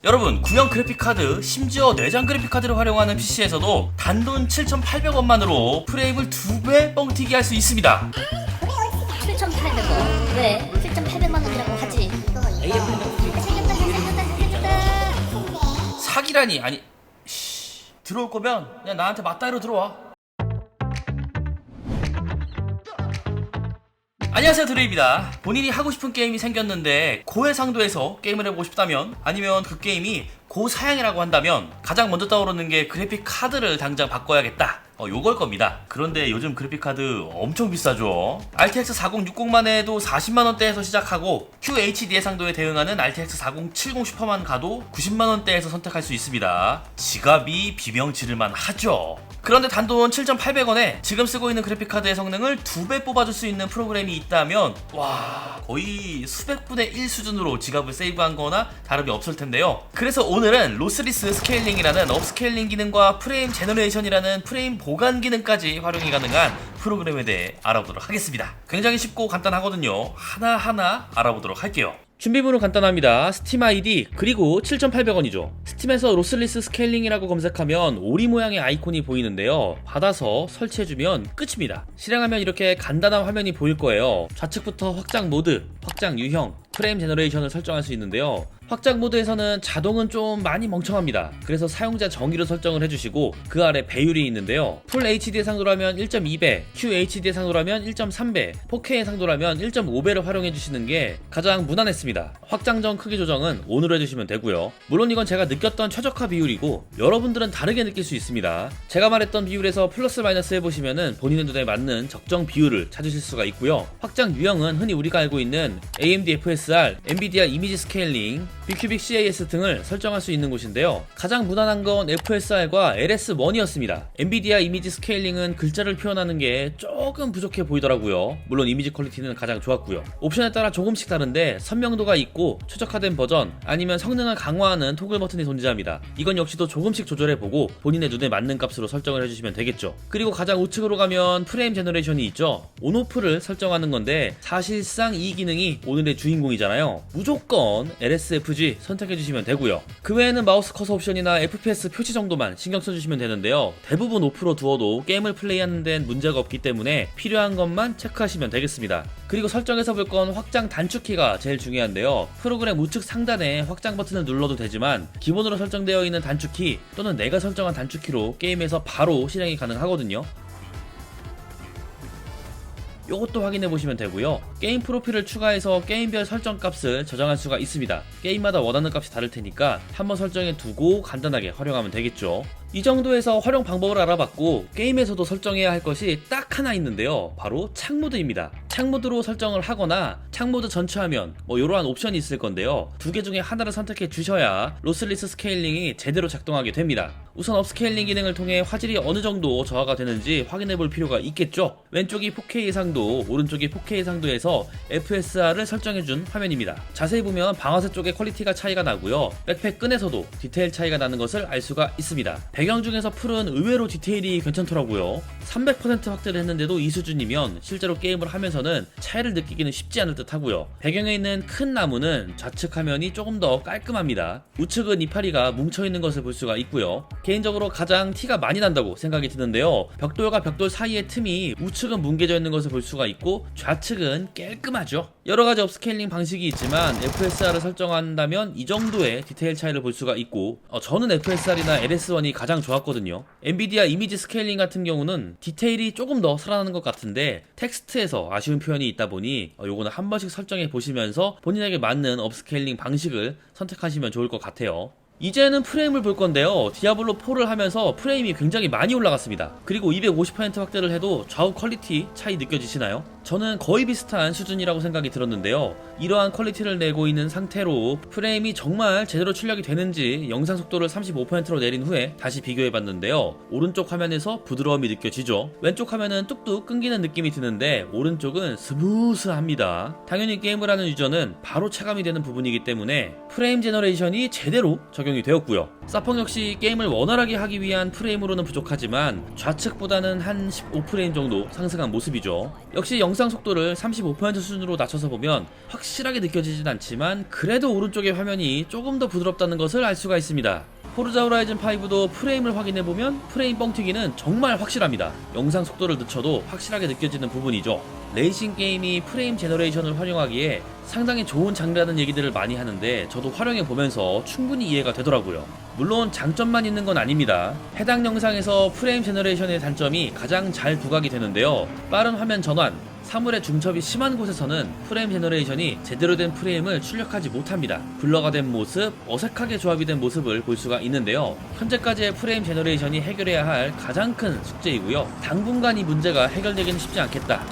여러분, 구형 그래픽카드, 심지어 내장 그래픽카드를 활용하는 PC에서도 단돈 7,800원만으로 프레임을 2배 뻥튀기 할 수 있습니다. 7,800원. 왜? 7,800만원이라고 하지. 사기라니. 아니, 들어올 거면 그냥 나한테 맞다이로 들어와. 안녕하세요, 드레입니다. 본인이 하고 싶은 게임이 생겼는데 고해상도에서 게임을 해보고 싶다면, 아니면 그 게임이 고사양이라고 한다면 가장 먼저 떠오르는 게 그래픽 카드를 당장 바꿔야겠다, 요걸 겁니다. 그런데 요즘 그래픽 카드 엄청 비싸죠. RTX 4060만 해도 40만원대에서 시작하고 QHD 해상도에 대응하는 RTX 4070 슈퍼만 가도 90만원대에서 선택할 수 있습니다. 지갑이 비명지를만 하죠. 그런데 단돈 7,800원에 지금 쓰고 있는 그래픽카드의 성능을 2배 뽑아줄 수 있는 프로그램이 있다면, 와, 거의 수백분의 1 수준으로 지갑을 세이브한 거나 다름이 없을 텐데요. 그래서 오늘은 로스리스 스케일링이라는 업스케일링 기능과 프레임 제너레이션이라는 프레임 보관 기능까지 활용이 가능한 프로그램에 대해 알아보도록 하겠습니다. 굉장히 쉽고 간단하거든요. 하나하나 알아보도록 할게요. 준비물은 간단합니다. 스팀 아이디 그리고 7,800원이죠. 스팀에서 로스리스 스케일링이라고 검색하면 오리 모양의 아이콘이 보이는데요. 받아서 설치해주면 끝입니다. 실행하면 이렇게 간단한 화면이 보일 거예요. 좌측부터 확장 모드, 확장 유형, 프레임 제너레이션을 설정할 수 있는데요. 확장 모드에서는 자동은 좀 많이 멍청합니다. 그래서 사용자 정의로 설정을 해주시고 그 아래 배율이 있는데요. 풀 HD 해상도라면 1.2배, QHD 해상도라면 1.3배, 4K 해상도라면 1.5배를 활용해주시는 게 가장 무난했습니다. 확장전 크기 조정은 ON으로 해주시면 되고요. 물론 이건 제가 느꼈던 최적화 비율이고 여러분들은 다르게 느낄 수 있습니다. 제가 말했던 비율에서 플러스 마이너스 해보시면은 본인의 눈에 맞는 적정 비율을 찾으실 수가 있고요. 확장 유형은 흔히 우리가 알고 있는 AMD FSR, 엔비디아 이미지 스케일링, 비큐빅 CAS 등을 설정할 수 있는 곳인데요. 가장 무난한 건 FSR과 LS1이었습니다. 엔비디아 이미지 스케일링은 글자를 표현하는 게 조금 부족해 보이더라고요. 물론 이미지 퀄리티는 가장 좋았고요. 옵션에 따라 조금씩 다른데 선명도가 있고 최적화된 버전, 아니면 성능을 강화하는 토글 버튼이 존재합니다. 이건 역시도 조금씩 조절해보고 본인의 눈에 맞는 값으로 설정을 해주시면 되겠죠. 그리고 가장 우측으로 가면 프레임 제너레이션이 있죠. 온오프를 설정하는 건데 사실상 이 기능이 오늘의 주인공이잖아요. 무조건 LSFG 선택해주시면 되고요. 그 외에는 마우스 커서 옵션이나 FPS 표시 정도만 신경 써주시면 되는데요. 대부분 오프로 두어도 게임을 플레이하는 데는 문제가 없기 때문에 필요한 것만 체크하시면 되겠습니다. 그리고 설정에서 볼 건 확장 단축키가 제일 중요한데요. 프로그램 우측 상단에 확장 버튼을 눌러도 되지만 기본으로 설정되어 있는 단축키 또는 내가 설정한 단축키로 게임에서 바로 실행이 가능하거든요. 이것도 확인해 보시면 되고요. 게임 프로필을 추가해서 게임별 설정 값을 저장할 수가 있습니다. 게임마다 원하는 값이 다를 테니까 한번 설정해 두고 간단하게 활용하면 되겠죠. 이 정도에서 활용 방법을 알아봤고 게임에서도 설정해야 할 것이 딱 하나 있는데요. 바로 창모드입니다. 창모드로 설정을 하거나 창모드 전체 화면 이러한 옵션이 있을 건데요. 두 개 중에 하나를 선택해 주셔야 로스리스 스케일링이 제대로 작동하게 됩니다. 우선 업스케일링 기능을 통해 화질이 어느 정도 저하가 되는지 확인해 볼 필요가 있겠죠. 왼쪽이 4K 해상도, 오른쪽이 4K 해상도에서 FSR을 설정해 준 화면입니다. 자세히 보면 방아쇠 쪽의 퀄리티가 차이가 나고요. 백팩 끈에서도 디테일 차이가 나는 것을 알 수가 있습니다. 배경 중에서 풀은 의외로 디테일이 괜찮더라고요. 300% 확대를 했는데도 이 수준이면 실제로 게임을 하면서는 차이를 느끼기는 쉽지 않을 듯 하고요. 배경에 있는 큰 나무는 좌측 화면이 조금 더 깔끔합니다. 우측은 이파리가 뭉쳐있는 것을 볼 수가 있고요. 개인적으로 가장 티가 많이 난다고 생각이 드는데요. 벽돌과 벽돌 사이의 틈이 우측은 뭉개져 있는 것을 볼 수가 있고 좌측은 깔끔하죠. 여러가지 업스케일링 방식이 있지만 FSR을 설정한다면 이 정도의 디테일 차이를 볼 수가 있고 저는 FSR이나 LS1이 가장 좋았거든요. 엔비디아 이미지 스케일링 같은 경우는 디테일이 조금 더 살아나는 것 같은데 텍스트에서 아쉬운 표현이 있다 보니 요거는 한 번씩 설정해 보시면서 본인에게 맞는 업스케일링 방식을 선택하시면 좋을 것 같아요. 이제는 프레임을 볼 건데요. 디아블로4를 하면서 프레임이 굉장히 많이 올라갔습니다. 그리고 250% 확대를 해도 좌우 퀄리티 차이 느껴지시나요? 저는 거의 비슷한 수준이라고 생각이 들었는데요. 이러한 퀄리티를 내고 있는 상태로 프레임이 정말 제대로 출력이 되는지 영상 속도를 35%로 내린 후에 다시 비교해봤는데요. 오른쪽 화면에서 부드러움이 느껴지죠. 왼쪽 화면은 뚝뚝 끊기는 느낌이 드는데 오른쪽은 스무스합니다. 당연히 게임을 하는 유저는 바로 체감이 되는 부분이기 때문에 프레임 제너레이션이 제대로 적용이 되었고요. 사펑 역시 게임을 원활하게 하기 위한 프레임으로는 부족하지만 좌측보다는 한 15프레임 정도 상승한 모습이죠. 역시 영상 속도를 35% 수준으로 낮춰서 보면 확실하게 느껴지진 않지만 그래도 오른쪽의 화면이 조금 더 부드럽다는 것을 알 수가 있습니다. 포르자 호라이즌 5도 프레임을 확인해보면 프레임 뻥튀기는 정말 확실합니다. 영상 속도를 늦춰도 확실하게 느껴지는 부분이죠. 레이싱 게임이 프레임 제너레이션을 활용하기에 상당히 좋은 장르라는 얘기들을 많이 하는데 저도 활용해보면서 충분히 이해가 되더라고요. 물론 장점만 있는 건 아닙니다. 해당 영상에서 프레임 제너레이션의 단점이 가장 잘 부각이 되는데요. 빠른 화면 전환, 사물의 중첩이 심한 곳에서는 프레임 제너레이션이 제대로 된 프레임을 출력하지 못합니다. 블러가 된 모습, 어색하게 조합이 된 모습을 볼 수가 있는데요. 현재까지의 프레임 제너레이션이 해결해야 할 가장 큰 숙제이고요. 당분간 이 문제가 해결되기는 쉽지 않겠다.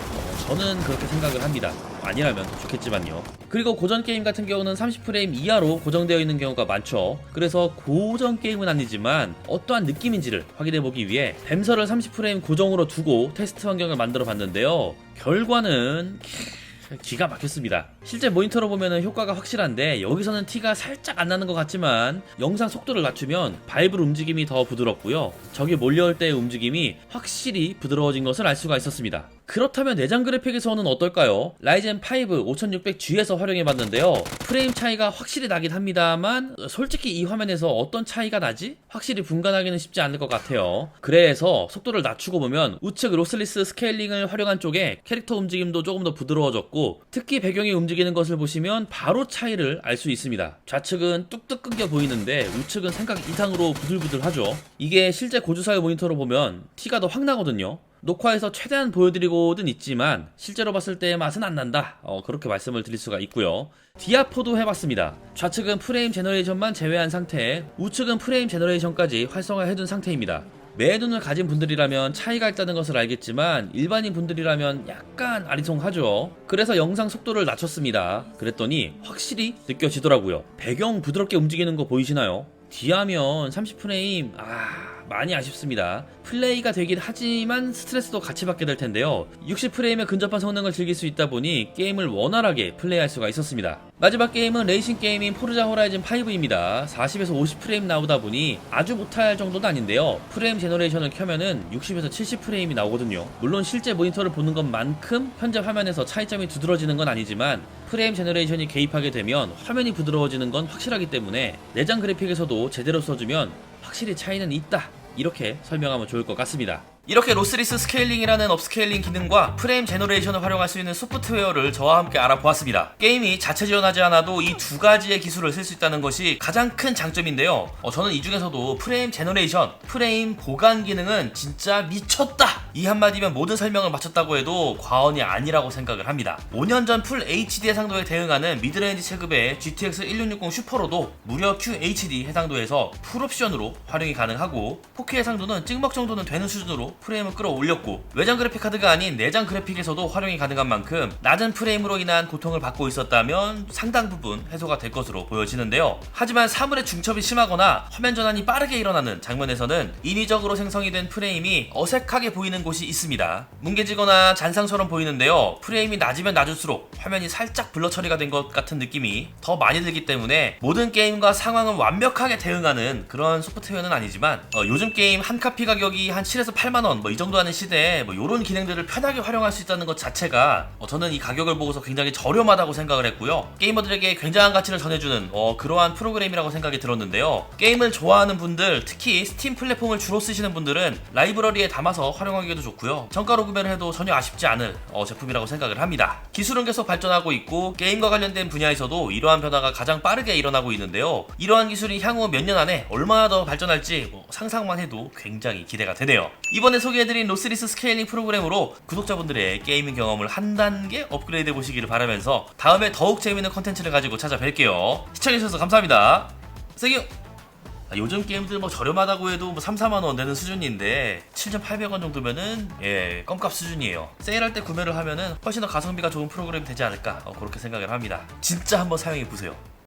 저는 그렇게 생각을 합니다. 아니라면 더 좋겠지만요. 그리고 고전 게임 같은 경우는 30프레임 이하로 고정되어 있는 경우가 많죠. 그래서 고전 게임은 아니지만 어떠한 느낌인지를 확인해보기 위해 뱀서를 30프레임 고정으로 두고 테스트 환경을 만들어 봤는데요. 결과는 기가 막혔습니다. 실제 모니터로 보면 효과가 확실한데 여기서는 티가 살짝 안 나는 것 같지만 영상 속도를 낮추면 밟을 움직임이 더 부드럽고요. 적이 몰려올 때의 움직임이 확실히 부드러워진 것을 알 수가 있었습니다. 그렇다면 내장 그래픽에서는 어떨까요? 라이젠 5 5600G에서 활용해봤는데요. 프레임 차이가 확실히 나긴 합니다만 솔직히 이 화면에서 어떤 차이가 나지? 확실히 분간하기는 쉽지 않을 것 같아요. 그래서 속도를 낮추고 보면 우측 로슬리스 스케일링을 활용한 쪽에 캐릭터 움직임도 조금 더 부드러워졌고 특히 배경이 움직이는 것을 보시면 바로 차이를 알 수 있습니다. 좌측은 뚝뚝 끊겨 보이는데 우측은 생각 이상으로 부들부들하죠. 이게 실제 고주사의 모니터로 보면 티가 더 확 나거든요. 녹화에서 최대한 보여드리고는 있지만 실제로 봤을 때의 맛은 안 난다. 그렇게 말씀을 드릴 수가 있고요. 디아포도 해봤습니다. 좌측은 프레임 제너레이션만 제외한 상태, 우측은 프레임 제너레이션까지 활성화해둔 상태입니다. 매눈을 가진 분들이라면 차이가 있다는 것을 알겠지만 일반인 분들이라면 약간 아리송하죠. 그래서 영상 속도를 낮췄습니다. 그랬더니 확실히 느껴지더라고요. 배경 부드럽게 움직이는 거 보이시나요? D하면 30프레임 많이 아쉽습니다. 플레이가 되긴 하지만 스트레스도 같이 받게 될 텐데요. 60프레임에 근접한 성능을 즐길 수 있다 보니 게임을 원활하게 플레이할 수가 있었습니다. 마지막 게임은 레이싱 게임인 포르자 호라이즌 5입니다. 40에서 50프레임 나오다 보니 아주 못할 정도는 아닌데요. 프레임 제너레이션을 켜면은 60에서 70프레임이 나오거든요. 물론 실제 모니터를 보는 것만큼 현재 화면에서 차이점이 두드러지는 건 아니지만 프레임 제너레이션이 개입하게 되면 화면이 부드러워지는 건 확실하기 때문에 내장 그래픽에서도 제대로 써주면 확실히 차이는 있다. 이렇게 설명하면 좋을 것 같습니다. 이렇게 로스리스 스케일링이라는 업스케일링 기능과 프레임 제너레이션을 활용할 수 있는 소프트웨어를 저와 함께 알아보았습니다. 게임이 자체 지원하지 않아도 이 두 가지의 기술을 쓸 수 있다는 것이 가장 큰 장점인데요. 저는 이 중에서도 프레임 제너레이션, 프레임 보관 기능은 진짜 미쳤다! 이 한마디면 모든 설명을 마쳤다고 해도 과언이 아니라고 생각을 합니다. 5년 전 풀 HD 해상도에 대응하는 미드레인지 체급의 GTX 1660 슈퍼로도 무려 QHD 해상도에서 풀옵션으로 활용이 가능하고 4K 해상도는 찍먹 정도는 되는 수준으로 프레임을 끌어올렸고 외장 그래픽 카드가 아닌 내장 그래픽에서도 활용이 가능한 만큼 낮은 프레임으로 인한 고통을 받고 있었다면 상당 부분 해소가 될 것으로 보여지는데요. 하지만 사물의 중첩이 심하거나 화면 전환이 빠르게 일어나는 장면에서는 인위적으로 생성이 된 프레임이 어색하게 보이는 곳이 있습니다. 뭉개지거나 잔상처럼 보이는데요. 프레임이 낮으면 낮을수록 화면이 살짝 블러 처리가 된 것 같은 느낌이 더 많이 들기 때문에 모든 게임과 상황을 완벽하게 대응하는 그런 소프트웨어는 아니지만 요즘 게임 한 카피 가격이 한 7에서 8만원 이 정도 하는 시대에 요런 기능들을 편하게 활용할 수 있다는 것 자체가 저는 이 가격을 보고서 굉장히 저렴하다고 생각을 했고요. 게이머들에게 굉장한 가치를 전해주는 그러한 프로그램이라고 생각이 들었는데요. 게임을 좋아하는 분들, 특히 스팀 플랫폼을 주로 쓰시는 분들은 라이브러리에 담아서 활용하기도 좋고요. 정가로 구매를 해도 전혀 아쉽지 않을 제품이라고 생각을 합니다. 기술은 계속 발전하고 있고 게임과 관련된 분야에서도 이러한 변화가 가장 빠르게 일어나고 있는데요. 이러한 기술이 향후 몇 년 안에 얼마나 더 발전할지 상상만 해도 굉장히 기대가 되네요. 이번에 소개해드린 로스리스 스케일링 프로그램으로 구독자분들의 게이밍 경험을 한 단계 업그레이드 해보시기를 바라면서 다음에 더욱 재밌는 컨텐츠를 가지고 찾아뵐게요. 시청해주셔서 감사합니다. 땡큐! 요즘 게임들 저렴하다고 해도 3-4만원 되는 수준인데 7,800원 정도면은 껌값 수준이에요. 세일할 때 구매를 하면은 훨씬 더 가성비가 좋은 프로그램이 되지 않을까 그렇게 생각을 합니다. 진짜 한번 사용해보세요.